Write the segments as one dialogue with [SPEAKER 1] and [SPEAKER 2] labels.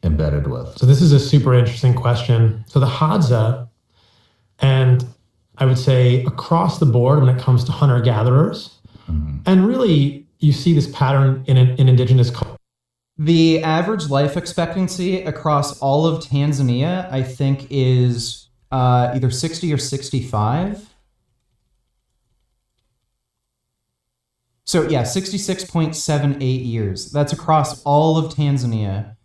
[SPEAKER 1] embedded with?
[SPEAKER 2] So this is a super interesting question. So the Hadza, and I would say across the board when it comes to hunter-gatherers, and really you see this pattern in indigenous culture.
[SPEAKER 3] The average life expectancy across all of Tanzania, I think, is either 60 or 65. So yeah, 66.78 years. That's across all of Tanzania.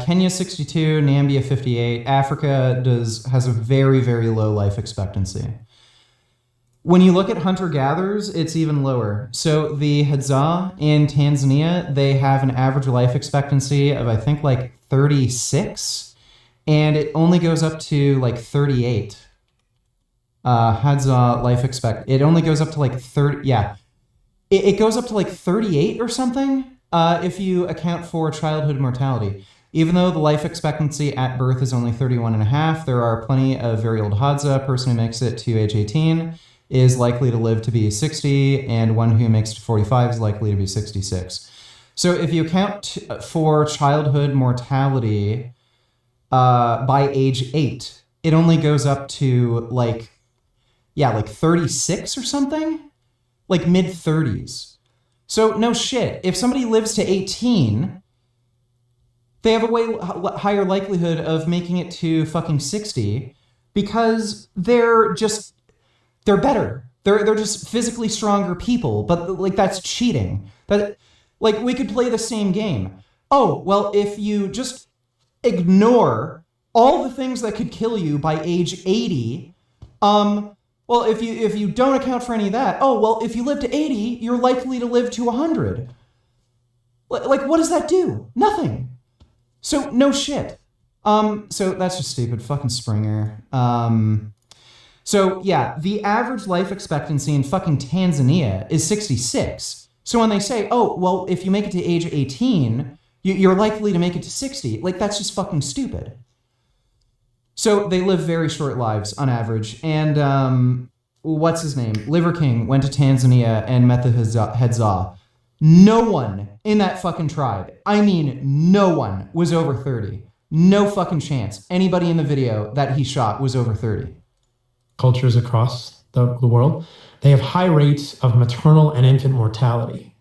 [SPEAKER 3] Kenya 62, Nambia 58. Africa has a very, very low life expectancy. When you look at hunter-gatherers, it's even lower. So the Hadza in Tanzania, they have an average life expectancy of, I think, like 36, and it only goes up to like 38. Hadza life it only goes up to like 30, yeah. It goes up to like 38 or something if you account for childhood mortality. Even though the life expectancy at birth is only 31 and a half, there are plenty of very old Hadza. A person who makes it to age 18 is likely to live to be 60, and one who makes it to 45 is likely to be 66. So if you account for childhood mortality by age 8, it only goes up to like 36 or something? Like mid-30s. So no shit. If somebody lives to 18, they have a way higher likelihood of making it to fucking 60 because they're better. They're just physically stronger people, but like that's cheating. That like we could play the same game. Oh, well, if you just ignore all the things that could kill you by age 80, well, if you don't account for any of that, oh, well, if you live to 80, you're likely to live to 100. Like, what does that do? Nothing. So, no shit. So that's just stupid. Fucking Springer. So, yeah, the average life expectancy in fucking Tanzania is 66. So when they say, oh, well, if you make it to age 18, you're likely to make it to 60, like, that's just fucking stupid. So they live very short lives on average. And what's his name? Liver King went to Tanzania and met the Hadza. No one in that fucking tribe, I mean no one, was over 30. No fucking chance. Anybody in the video that he shot was over 30.
[SPEAKER 2] Cultures across the world, they have high rates of maternal and infant mortality.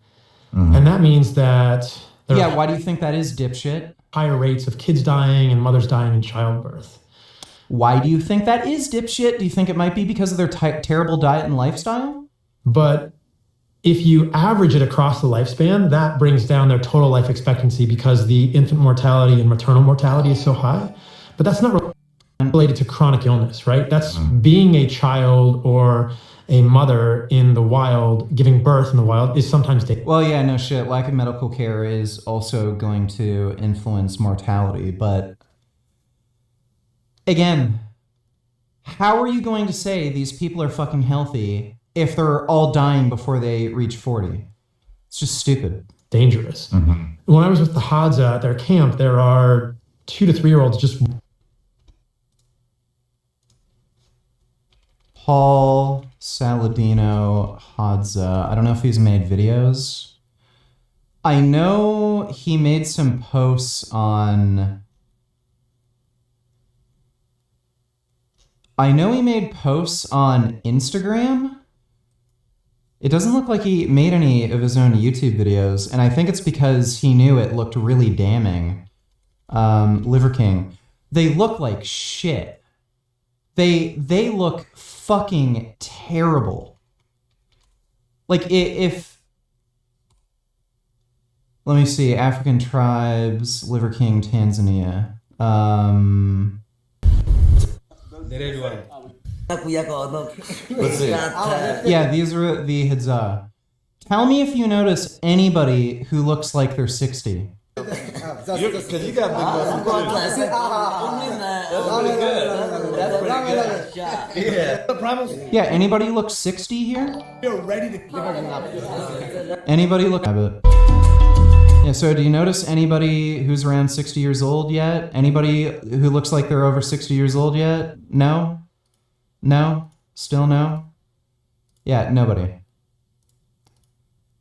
[SPEAKER 2] Mm-hmm. And that means that...
[SPEAKER 3] Yeah, why do you think that is, dipshit?
[SPEAKER 2] Higher rates of kids dying and mothers dying in childbirth.
[SPEAKER 3] Why do you think that is, dipshit? Do you think it might be because of their terrible diet and lifestyle?
[SPEAKER 2] But if you average it across the lifespan, that brings down their total life expectancy because the infant mortality and maternal mortality is so high. But that's not related to chronic illness, right? That's being a child or a mother in the wild, giving birth in the wild is sometimes dangerous.
[SPEAKER 3] Well, yeah, no shit. Lack of medical care is also going to influence mortality, but... Again, how are you going to say these people are fucking healthy if they're all dying before they reach 40? It's just stupid.
[SPEAKER 2] Dangerous. Mm-hmm. When I was with the Hadza at their camp, there are 2 to 3-year-olds just...
[SPEAKER 3] Paul Saladino Hadza. I don't know if he's made videos. I know he made some posts on... I know he made posts on Instagram. It doesn't look like he made any of his own YouTube videos, and I think it's because he knew it looked really damning. Liver King. They look like shit. They look fucking terrible. Like, if... Let me see. African tribes, Liver King, Tanzania.
[SPEAKER 1] Let's see.
[SPEAKER 3] Yeah, these are the Hadza. Tell me if you notice anybody who looks like they're 60.
[SPEAKER 1] Because you got big muscles. That's pretty good.
[SPEAKER 3] Yeah, anybody look 60 here?
[SPEAKER 4] You're ready to give up.
[SPEAKER 3] Anybody look... Yeah, so do you notice anybody who's around 60 years old yet? Anybody who looks like they're over 60 years old yet? No? No? Still no? Yeah, nobody.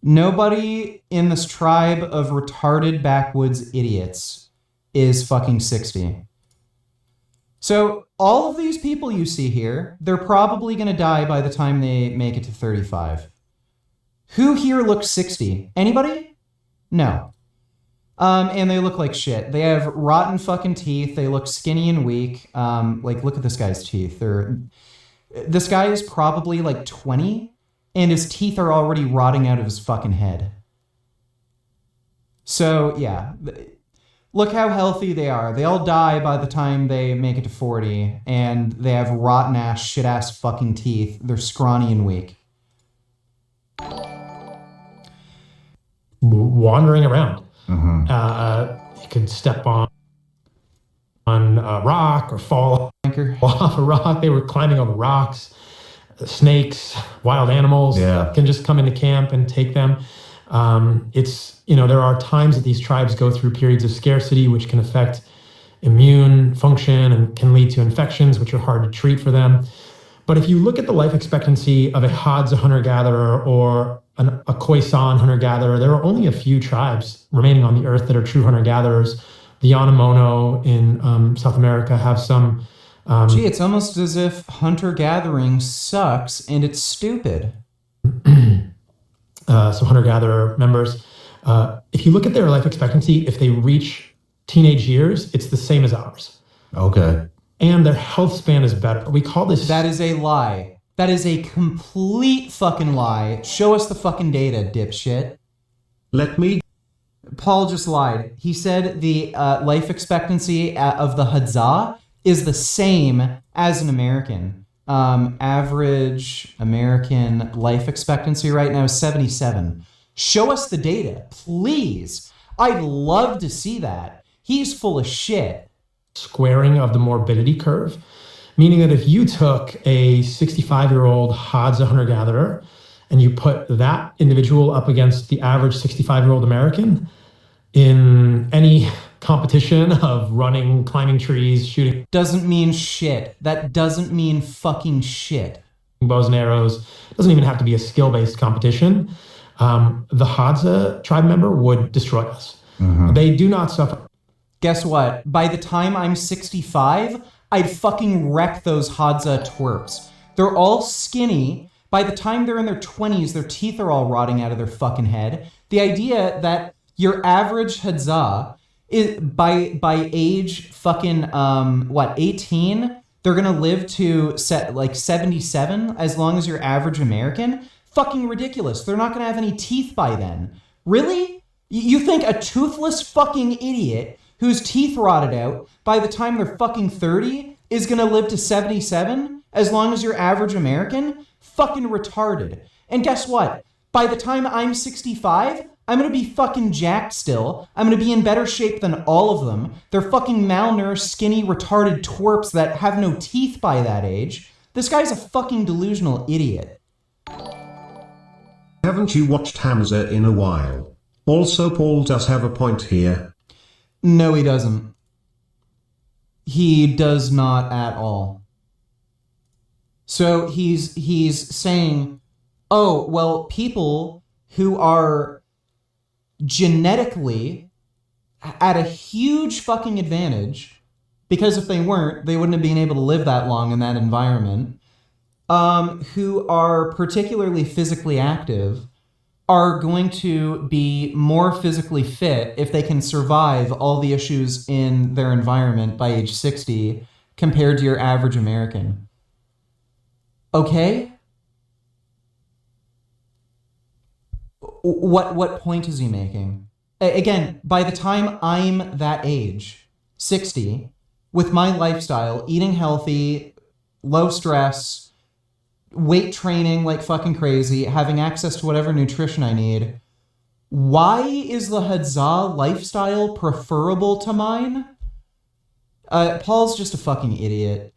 [SPEAKER 3] Nobody in this tribe of retarded backwoods idiots is fucking 60. So all of these people you see here, they're probably going to die by the time they make it to 35. Who here looks 60? Anybody? No. And they look like shit. They have rotten fucking teeth. They look skinny and weak. Like, look at this guy's teeth. This guy is probably like 20, and his teeth are already rotting out of his fucking head. So, yeah. Look how healthy they are. They all die by the time they make it to 40, and they have rotten-ass, shit-ass fucking teeth. They're scrawny and weak.
[SPEAKER 2] Wandering around. You could step on a rock or fall off a rock. They were climbing over rocks. Snakes, wild animals can just come into camp and take them. There are times that these tribes go through periods of scarcity, which can affect immune function and can lead to infections, which are hard to treat for them. But if you look at the life expectancy of a Hadza hunter-gatherer or a Khoisan hunter-gatherer, there are only a few tribes remaining on the earth that are true hunter-gatherers. The Yanomono in South America have some...
[SPEAKER 3] it's almost as if hunter-gathering sucks and it's stupid.
[SPEAKER 2] So hunter-gatherer members, if you look at their life expectancy, if they reach teenage years, it's the same as ours.
[SPEAKER 1] Okay.
[SPEAKER 2] And their health span is better. We call this...
[SPEAKER 3] That is a lie. That is a complete fucking lie. Show us the fucking data, dipshit. Paul just lied. He said the life expectancy of the Hadza is the same as an American. Average American life expectancy right now is 77. Show us the data, please. I'd love to see that. He's full of shit.
[SPEAKER 2] Squaring of the morbidity curve, meaning that if you took a 65-year-old Hadza hunter-gatherer and you put that individual up against the average 65-year-old American in any competition of running, climbing trees, shooting...
[SPEAKER 3] Doesn't mean shit. That doesn't mean fucking shit.
[SPEAKER 2] Bows and arrows. It doesn't even have to be a skill-based competition. The Hadza tribe member would destroy us. They do not suffer.
[SPEAKER 3] Guess what? By the time I'm 65, I'd fucking wreck those Hadza twerps. They're all skinny. By the time they're in their 20s, their teeth are all rotting out of their fucking head. The idea that your average Hadza is by age fucking 18, they're gonna live to 77 as long as your average American? Fucking ridiculous. They're not gonna have any teeth by then. Really? You think a toothless fucking idiot whose teeth rotted out by the time they're fucking 30 is gonna live to 77 as long as your average American? Fucking retarded. And guess what? By the time I'm 65, I'm gonna be fucking jacked still. I'm gonna be in better shape than all of them. They're fucking malnourished, skinny, retarded twerps that have no teeth by that age. This guy's a fucking delusional idiot.
[SPEAKER 5] Haven't you watched Hamza in a while? Also, Paul does have a point here.
[SPEAKER 3] No, he doesn't. He does not at all. So he's saying, oh, well, people who are genetically at a huge fucking advantage, because if they weren't, they wouldn't have been able to live that long in that environment, who are particularly physically active, are going to be more physically fit if they can survive all the issues in their environment by age 60 compared to your average American. Okay? What point is he making? Again, by the time I'm that age, 60, with my lifestyle, eating healthy, low stress, weight training like fucking crazy, having access to whatever nutrition I need, why is the Hadza lifestyle preferable to mine? Paul's just a fucking idiot.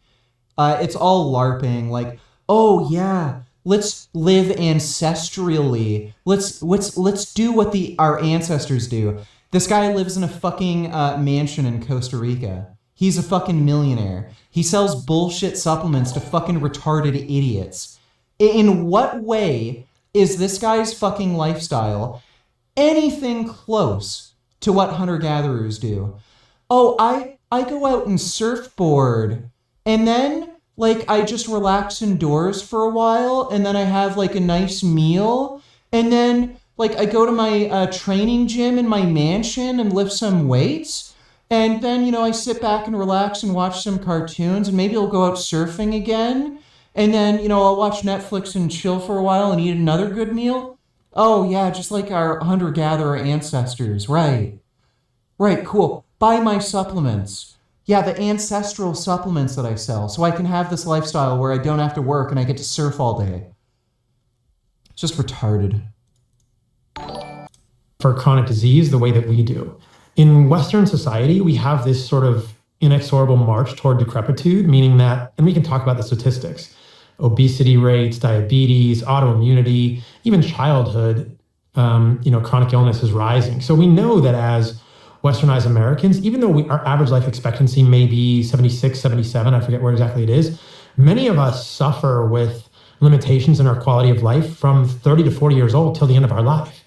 [SPEAKER 3] It's all LARPing, like, oh yeah, let's live ancestrally. Let's do what our ancestors do. This guy lives in a fucking mansion in Costa Rica. He's a fucking millionaire. He sells bullshit supplements to fucking retarded idiots. In what way is this guy's fucking lifestyle anything close to what hunter-gatherers do? oh, I go out and surfboard, and then like I just relax indoors for a while, and then I have like a nice meal, and then like I go to my training gym in my mansion and lift some weights, and then, you know, I sit back and relax and watch some cartoons, and maybe I'll go out surfing again, and then, you know, I'll watch Netflix and chill for a while and eat another good meal. Oh yeah, just like our hunter-gatherer ancestors, right? Right, cool. Buy my supplements. Yeah, the ancestral supplements that I sell, so I can have this lifestyle where I don't have to work and I get to surf all day. It's just retarded.
[SPEAKER 2] For chronic disease the way that we do. In Western society, we have this sort of inexorable march toward decrepitude, meaning that, and we can talk about the statistics, obesity rates, diabetes, autoimmunity, even childhood, chronic illness is rising. So we know that as Westernized Americans, even though our average life expectancy may be 76, 77, I forget where exactly it is, many of us suffer with limitations in our quality of life from 30 to 40 years old till the end of our life.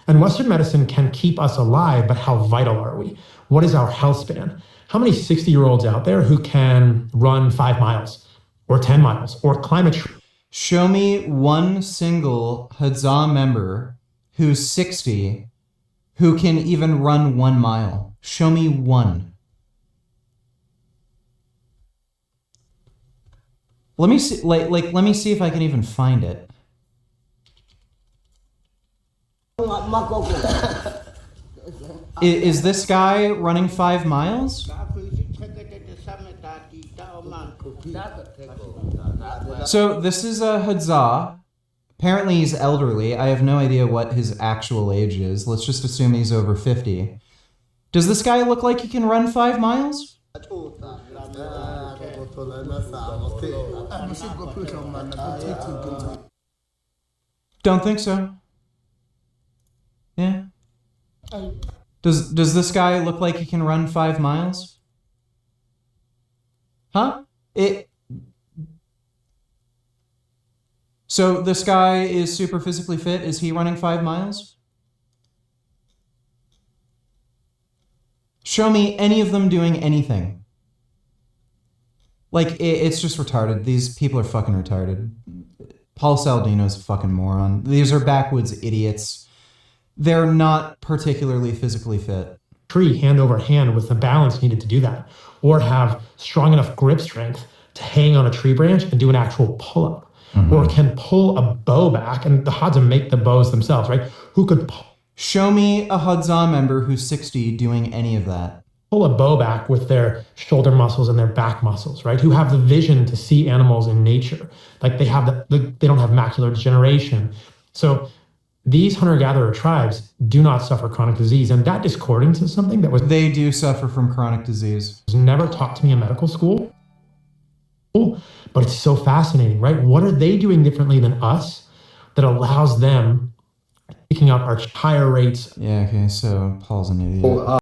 [SPEAKER 2] And Western medicine can keep us alive, but how vital are we? What is our health span? How many 60-year-olds out there who can run 5 miles or 10 miles or climb a tree?
[SPEAKER 3] Show me one single Hadza member who's 60 who can even run 1 mile. Show me one. Let me see, let me see if I can even find it. Is this guy running 5 miles? So this is a Hadza. Apparently he's elderly. I have no idea what his actual age is. Let's just assume he's over 50. Does this guy look like he can run 5 miles? Don't think so. Yeah. Does this guy look like he can run 5 miles? Huh? So this guy is super physically fit. Is he running 5 miles? Show me any of them doing anything. Like, it's just retarded. These people are fucking retarded. Paul Saladino's a fucking moron. These are backwoods idiots. They're not particularly physically fit.
[SPEAKER 2] Tree hand over hand with the balance needed to do that, or have strong enough grip strength to hang on a tree branch and do an actual pull-up. Or can pull a bow back, and the Hadza make the bows themselves, right? Who could
[SPEAKER 3] show me a Hadza member who's 60 doing any of that?
[SPEAKER 2] Pull a bow back with their shoulder muscles and their back muscles, right? Who have the vision to see animals in nature. Like they have they don't have macular degeneration. So these hunter-gatherer tribes do not suffer chronic disease, and that discordance is something that was...
[SPEAKER 3] They do suffer from chronic disease.
[SPEAKER 2] Was never taught to me in medical school. But it's so fascinating, right? What are they doing differently than us that allows them picking up our higher rates?
[SPEAKER 3] Yeah, okay, so Paul's an idiot.